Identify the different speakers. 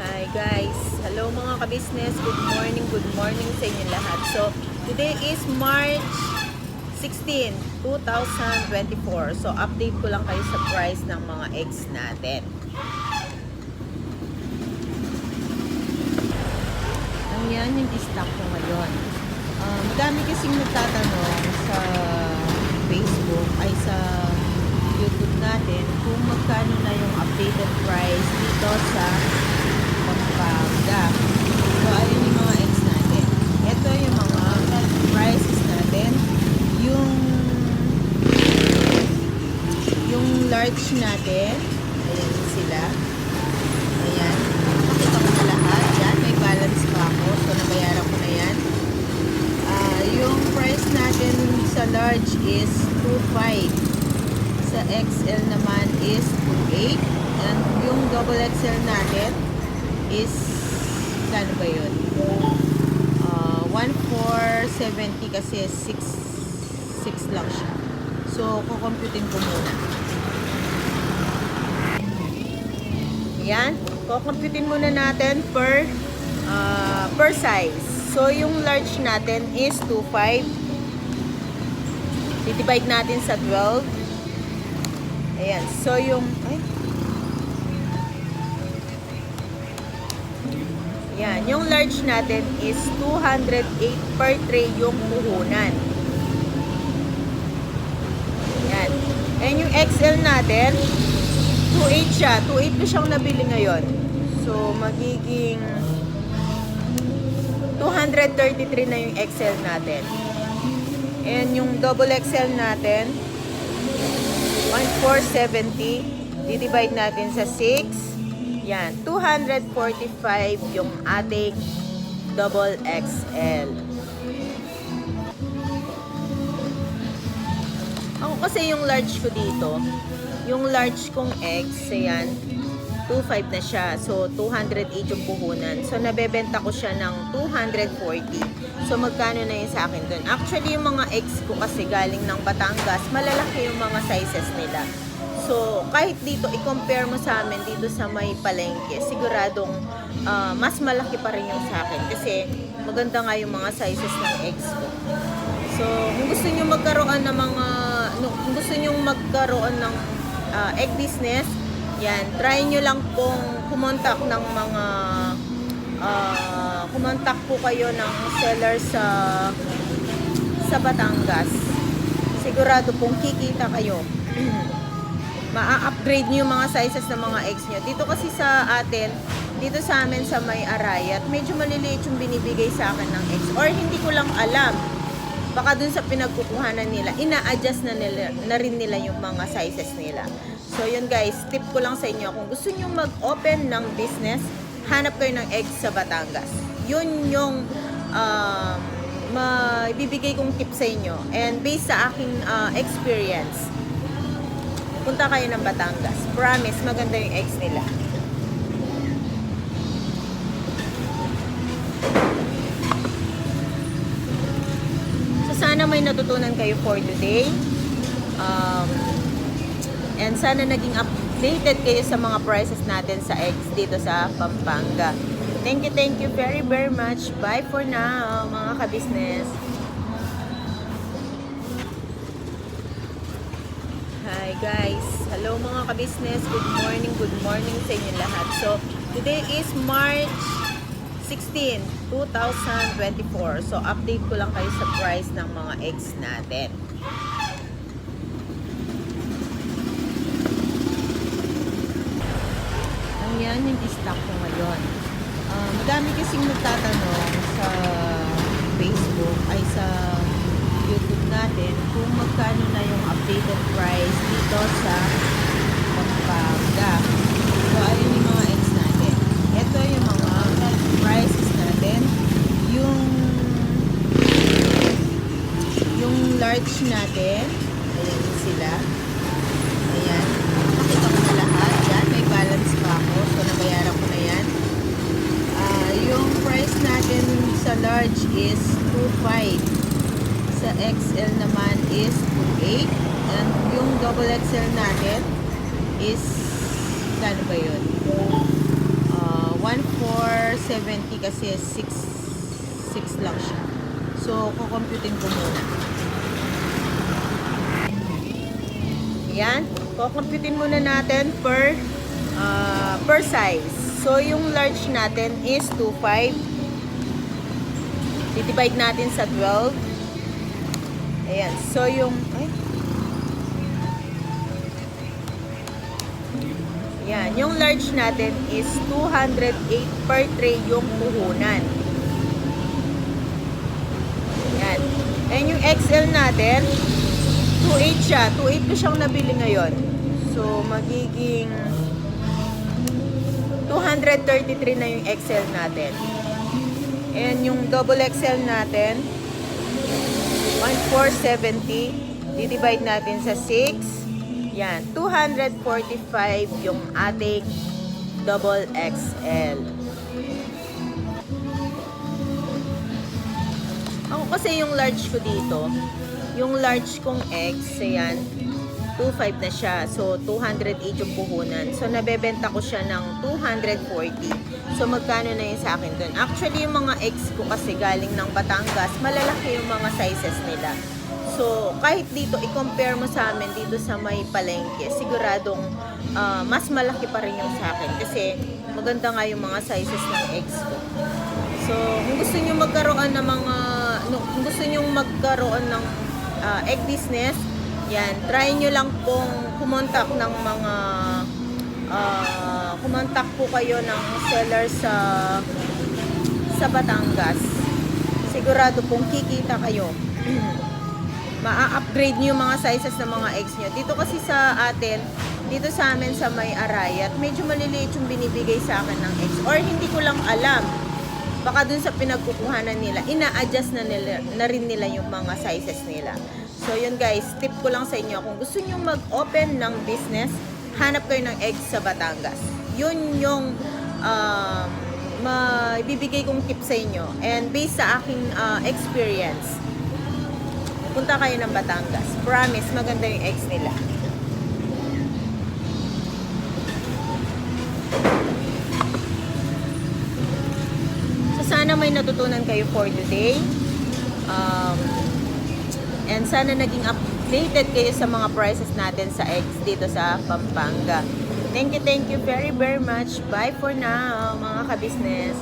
Speaker 1: Hi guys! Hello mga ka-business! Good morning sa inyo lahat. So, today is March 16, 2024. So, update ko lang kayo sa price ng mga eggs natin. Ayan yung stock ko ngayon. Madami kasing nagtatanong sa Facebook ay sa YouTube natin kung magkano na yung updated price dito sa Pampanga. So, ayun yung mga eggs natin. Ito yung mga prices natin. Yung large natin. Ayan sila. Ayan. Pakita ko na lahat. Yan. May balance pa ako. So, nabayaran ko na yan. Yung price natin sa large is 2.5. Sa XL naman is 2.8. And yung double XL natin is kano ba yun? 1,470 kasi 6 lang siya. So, kukomputin ko muna. Ayan. Kukomputin muna natin per size. So, yung large natin is 2.5. Divide natin sa 12. Ayan. So, Yan, yung large natin is 208 per tray yung puhunan. Yan. And yung XL natin, 2.8 siya. 2.8 ko siyang nabili ngayon. So, magiging 233 na yung XL natin. And yung double XL natin, 1,470. Di-divide natin sa 6. Yan, 245 yung ating double XL. Ako kasi yung large ko dito, yung large kong eggs, ayan, 2.5 na siya. So, 208 yung puhunan. So, nabebenta ko siya ng 240. So, magkano na yun sa akin dun? Actually, yung mga eggs ko kasi galing ng Batangas, malalaki yung mga sizes nila. So, kahit dito, i-compare mo sa amin dito sa may palengke, siguradong mas malaki pa rin yung sa akin. Kasi, maganda nga yung mga sizes ng eggs ko. So, kung gusto nyo magkaroon ng egg business, yan, try nyo lang pong kumontak ng mga kumontak po kayo ng seller sa Batangas. Sigurado pong kikita kayo. Ma-upgrade nyo yung mga sizes ng mga eggs nyo. Dito kasi sa atin, dito sa amin sa may Arayat, medyo maliliit yung binibigay sa akin ng eggs. Or hindi ko lang alam. Baka dun sa pinagkukuhanan nila, ina-adjust na rin nila yung mga sizes nila. So yun guys, tip ko lang sa inyo, kung gusto nyo mag-open ng business, hanap kayo ng eggs sa Batangas. Yun yung ibibigay kong tip sa inyo. And based sa aking experience, punta kayo ng Batangas. Promise, maganda yung eggs nila. So, sana may natutunan kayo for today. And sana naging updated kayo sa mga prices natin sa eggs dito sa Pampanga. Thank you very much. Bye for now, mga ka-business. Hi guys! Hello mga ka-business! Good morning sa inyo lahat. So, today is March 16, 2024. So, update ko lang kayo sa price ng mga eggs natin. Ayan yung stock ko ngayon. Madami kasing nagtatanong sa Facebook ay sa YouTube natin kung magkano na yung updated price dito sa Pampanga. So, ayun yung mga eggs natin. Ito yung mga prices natin. Yung large natin, ayan sila. Ayan. Pakita ko na lahat. Yan, may balance pa ako. So, nabayaran ko na yan. Yung price natin sa large is 2.5. Sa XL naman is 2.8. And yung double XL natin is kano ba yun? 1,470 470 kasi 6 lang siya. So, kukomputin ko muna. Yan. Kukomputin muna natin per size. So, yung large natin is 2.5. Divide natin sa 12. Ayan. So, yan. Yung large natin is 208 per tray yung puhunan. Yan. And yung XL natin, 2.8 siya. 2.8 ko siyang nabili ngayon. So, magiging 233 na yung XL natin. And yung double XL natin, 1,470. Di-divide natin sa 6. Yan, 245 yung ating double XL. Ako kasi yung large ko dito, yung large kong X, ayan, 2.5 na siya. So, 208 yung puhunan. So, nabebenta ko siya ng 240. So, magkano na yun sa akin dun? Actually, yung mga X ko kasi galing ng Batangas, malalaki yung mga sizes nila. So, kahit dito, i-compare mo sa amin dito sa may palengke, siguradong mas malaki pa rin yung sa akin. Kasi, maganda nga yung mga sizes ng eggs ko. So, kung gusto nyo magkaroon ng kung gusto nyo magkaroon ng egg business, yan, try nyo lang pong kumontak ng mga, kumontak po kayo ng seller sa Batangas. Sigurado pong kikita kayo. Ma-upgrade nyo yung mga sizes ng mga eggs nyo. Dito kasi sa atin, dito sa amin sa may Arayat, medyo maliliit yung binibigay sa akin ng eggs. Or hindi ko lang alam. Baka dun sa pinagkukuhanan nila, ina-adjust na rin nila yung mga sizes nila. So yun guys, tip ko lang sa inyo, kung gusto nyo mag-open ng business, hanap kayo ng eggs sa Batangas. Yun yung ibibigay kong tip sa inyo. And based sa aking experience, punta kayo ng Batangas. Promise, maganda yung eggs nila. So, sana may natutunan kayo for today. And sana naging updated kayo sa mga prices natin sa eggs dito sa Pampanga. Thank you very, very much. Bye for now, mga ka-business.